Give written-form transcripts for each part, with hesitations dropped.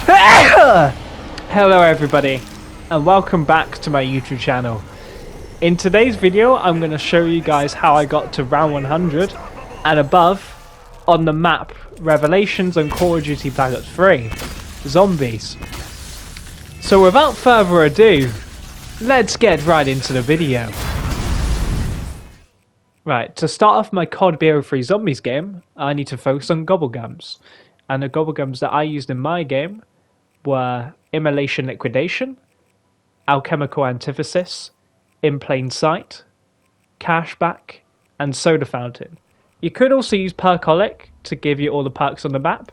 Hello everybody, and welcome back to my YouTube channel. In today's video, I'm going to show you guys how I got to round 100 and above on the map Revelations on Call of Duty Black Ops 3 Zombies. So without further ado, let's get right into the video. Right, to start off my COD BO3 Zombies game, I need to focus on Gobblegums. And the Gobblegums that I used in my game were Immolation Liquidation, Alchemical Antithesis, In Plain Sight, Cashback, and Soda Fountain. You could also use Perkaholic to give you all the perks on the map,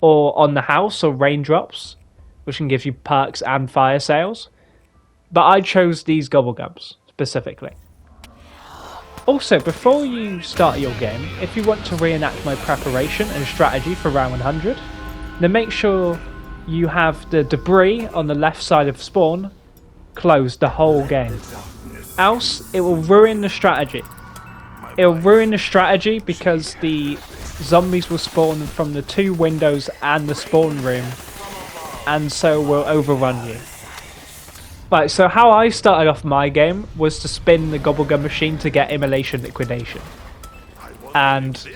or On the House or Raindrops, which can give you perks and fire sales. But I chose these Gobblegums specifically. Also, before you start your game, if you want to reenact my preparation and strategy for round 100, then make sure you have the debris on the left side of spawn closed the whole game. Else, it will ruin the strategy. It will ruin the strategy because the zombies will spawn from the two windows and the spawn room, and so will overrun you. Right, so how I started off my game was to spin the Gobblegum machine to get Immolation Liquidation. And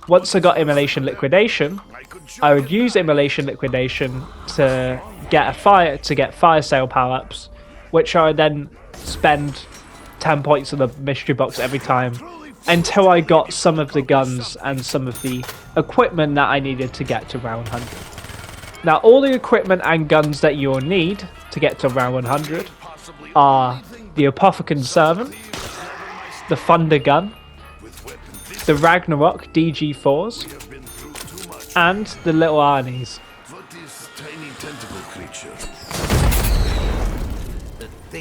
once I got Immolation Liquidation, I would use Immolation Liquidation to get fire sale power-ups, which I would then spend 10 points on the mystery box every time until I got some of the guns and some of the equipment that I needed to get to round 100. Now, all the equipment and guns that you'll need to get to round 100 are the Apothicon Servant, the Thunder Gun, the Ragnarok DG4s, and the Little Arnies.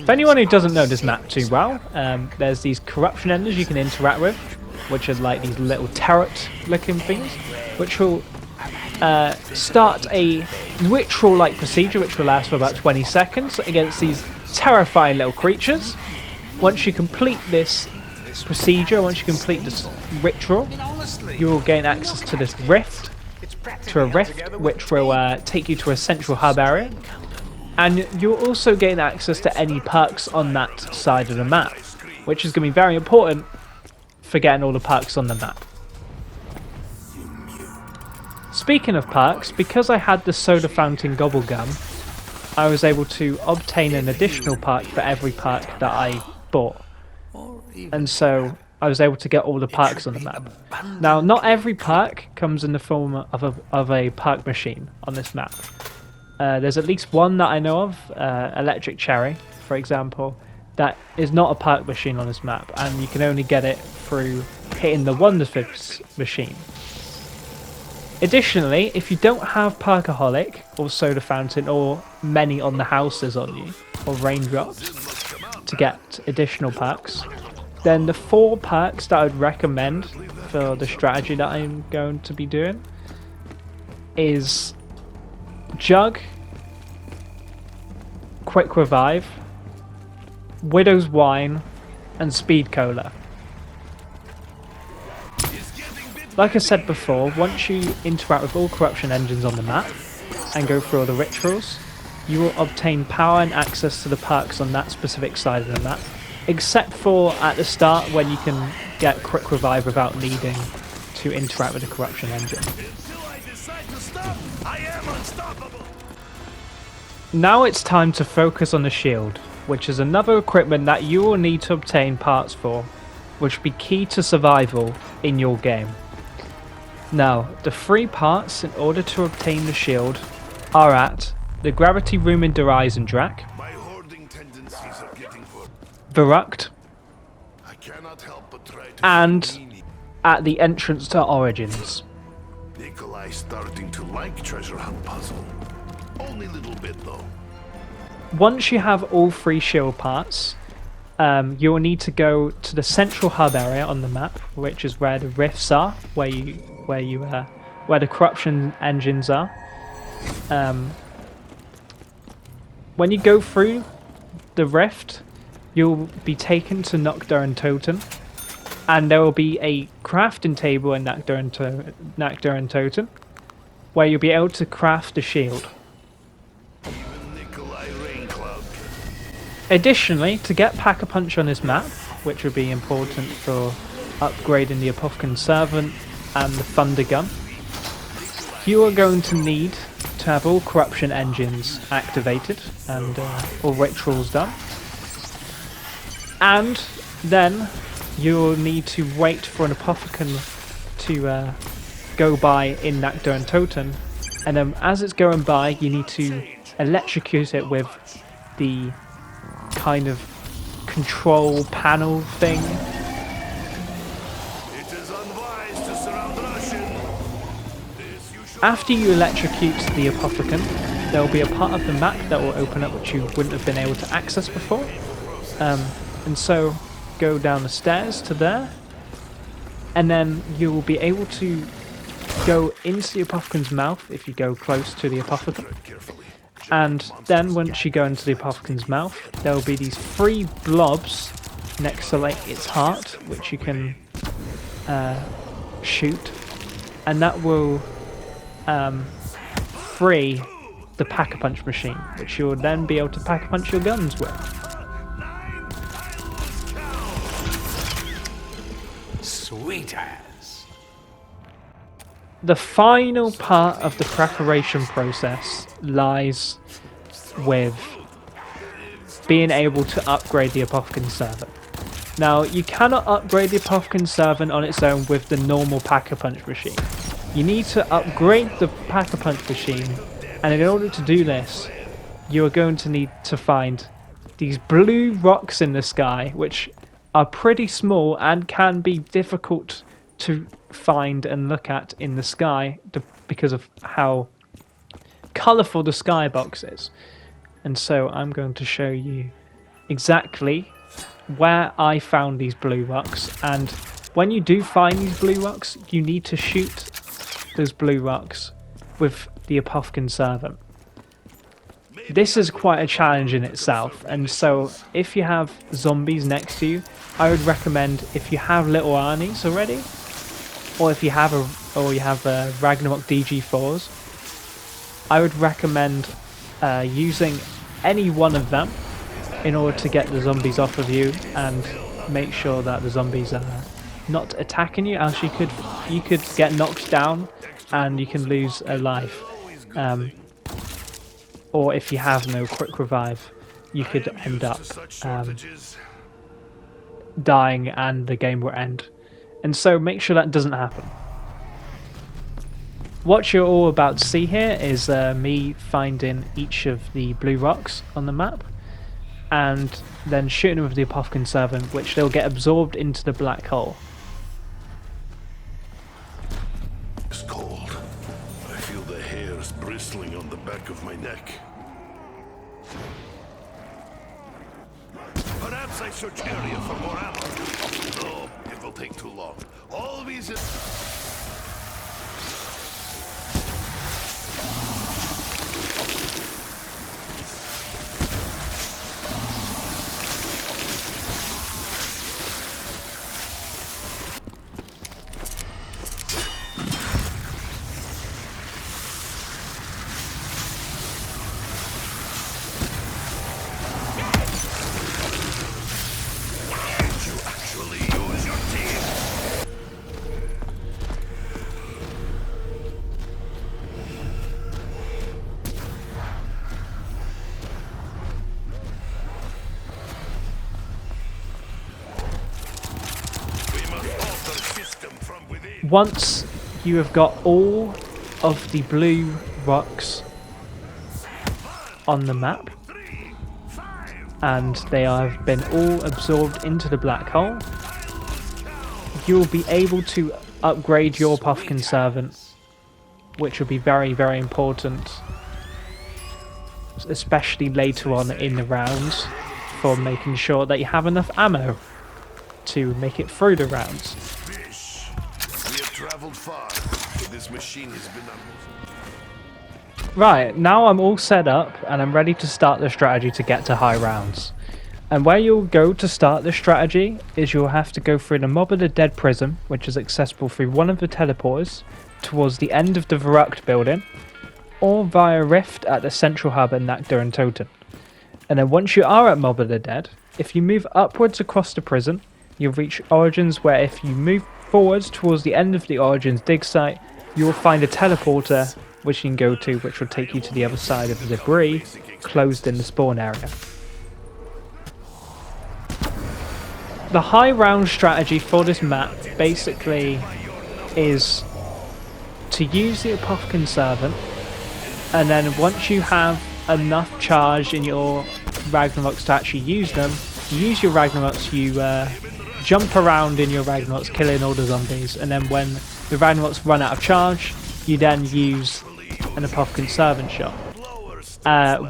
For anyone who doesn't know this map too well, there's these corruption engines you can interact with, which are like these little turret-looking things, which will start a ritual-like procedure which will last for about 20 seconds against these terrifying little creatures. Once you complete this procedure, once you complete this ritual, you will gain access to this rift, which will take you to a central hub area, and you'll also gain access to any perks on that side of the map, which is going to be very important for getting all the perks on the map. Speaking of perks, because I had the Soda Fountain Gobblegum, I was able to obtain an additional perk for every perk that I bought, and so I was able to get all the perks on the map. Now, not every perk comes in the form of a perk machine on this map. There's at least one that I know of, Electric Cherry, for example, that is not a perk machine on this map, and you can only get it through hitting the Wonderfist machine. Additionally, if you don't have Perkaholic, or Soda Fountain, or many on the houses on you, or Raindrops, to get additional perks, then the 4 perks that I would recommend for the strategy that I'm going to be doing is Jug, Quick Revive, Widow's Wine, and Speed Cola. Like I said before, once you interact with all corruption engines on the map and go through all the rituals, you will obtain power and access to the perks on that specific side of the map, except for at the start when you can get Quick Revive without needing to interact with the corruption engine. Now it's time to focus on the shield, which is another equipment that you will need to obtain parts for, which will be key to survival in your game. Now, the 3 parts in order to obtain the shield are at the Gravity Room in Der Eisendrache, Verrückt, and at the entrance to Origins. Nikolai's starting to like treasure hunt puzzle. Only a little bit though. Once you have all 3 shield parts, you will need to go to the central hub area on the map, which is where the rifts are, where the corruption engines are. When you go through the rift, you'll be taken to Nacht der Untoten, and there will be a crafting table in Nacht der Untoten, where you'll be able to craft a shield. Additionally, to get Pack-a-Punch on this map, which would be important for upgrading the Apothicon Servant and the Thunder Gun, you are going to need to have all corruption engines activated and all rituals done. And then you'll need to wait for an Apothicon to go by in Nakdur and Toten, and then as it's going by you need to electrocute it with the kind of control panel thing. It is unwise to surround Russian. After you electrocute the Apothicon, there will be a part of the map that will open up which you wouldn't have been able to access before. And so go down the stairs to there, and then you will be able to go into the Apothecon's mouth if you go close to the Apothicon. And then once you go into the Apothecon's mouth, there will be these 3 blobs next to like its heart, which you can shoot, and that will free the Pack-a-Punch machine, which you'll then be able to Pack-a-Punch your guns with. Sweet ass. The final part of the preparation process lies with being able to upgrade the Apothicon Servant. Now, you cannot upgrade the Apothicon Servant on its own with the normal Pack-a-Punch machine. You need to upgrade the Pack-a-Punch machine, and in order to do this, you are going to need to find these blue rocks in the sky, which are pretty small and can be difficult to find and look at in the sky because of how colourful the skybox is. And so I'm going to show you exactly where I found these blue rocks, and when you do find these blue rocks, you need to shoot those blue rocks with the Apothicon Servant. This is quite a challenge in itself, and so if you have zombies next to you, I would recommend, if you have little Arnies already, or if you have Ragnarok DG4s, I would recommend using any one of them in order to get the zombies off of you and make sure that the zombies are not attacking you, else you could get knocked down and you can lose a life. Or if you have no quick revive, you could end up dying and the game will end. And so make sure that doesn't happen. What you're all about to see here is me finding each of the blue rocks on the map and then shooting them with the Apothicon Servant, which they'll get absorbed into the black hole. It's cold. I feel the hairs bristling on the back of my neck. Perhaps I search area for more ammo. No, it will take too long. Always. Once you have got all of the blue rocks on the map and they have been all absorbed into the black hole, you will be able to upgrade your Apothicon Servant, which will be very, very important, especially later on in the rounds, for making sure that you have enough ammo to make it through the rounds. Traveled far. This machine has been Right, now I'm all set up and I'm ready to start the strategy to get to high rounds. And where you'll go to start the strategy is you'll have to go through the Mob of the Dead Prism, which is accessible through one of the teleporters towards the end of the Verrucht building, or via Rift at the central hub in Nakdur and Toten. And then once you are at Mob of the Dead, if you move upwards across the prison, you'll reach Origins, where if you move forwards towards the end of the Origins dig site, you will find a teleporter which you can go to, which will take you to the other side of the debris closed in the spawn area. The high round strategy for this map basically is to use the Apothicon Servant, and then once you have enough charge in your Ragnaroks to actually use them, you use your Ragnaroks, you jump around in your Ragnaroks killing all the zombies, and then when the Ragnaroks run out of charge, you then use an Apothicon Servant shot.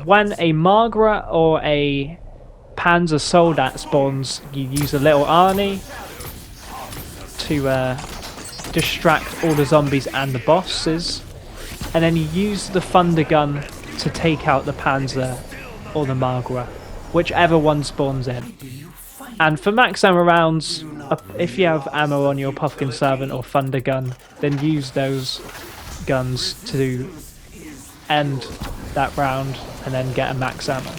When a Margret or a Panzer Soldat spawns, you use a little Arnie to distract all the zombies and the bosses, and then you use the Thunder Gun to take out the Panzer or the Margret, whichever one spawns in. And for max ammo rounds, if you have ammo on your Apothicon Servant or Thunder Gun, then use those guns to end that round and then get a max ammo.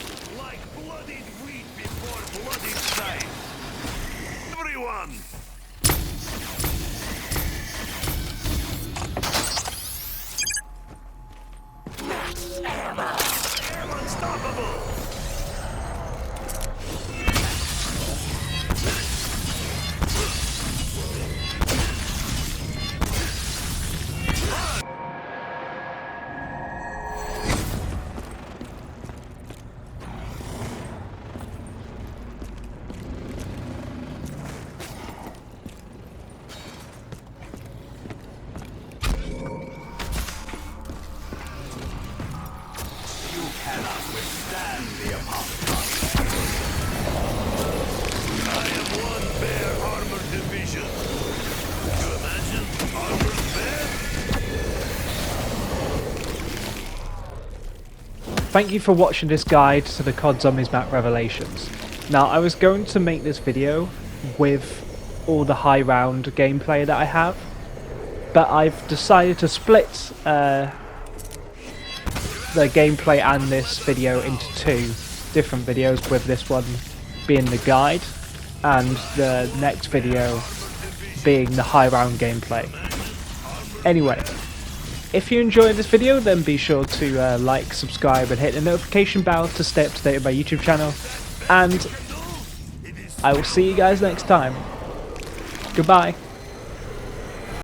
Thank you for watching this guide to the COD Zombies map Revelations. Now, I was going to make this video with all the high round gameplay that I have, but I've decided to split the gameplay and this video into two different videos, with this one being the guide and the next video being the high round gameplay. Anyway, if you enjoyed this video, then be sure to like, subscribe and hit the notification bell to stay up to date with my YouTube channel, and I will see you guys next time. Goodbye.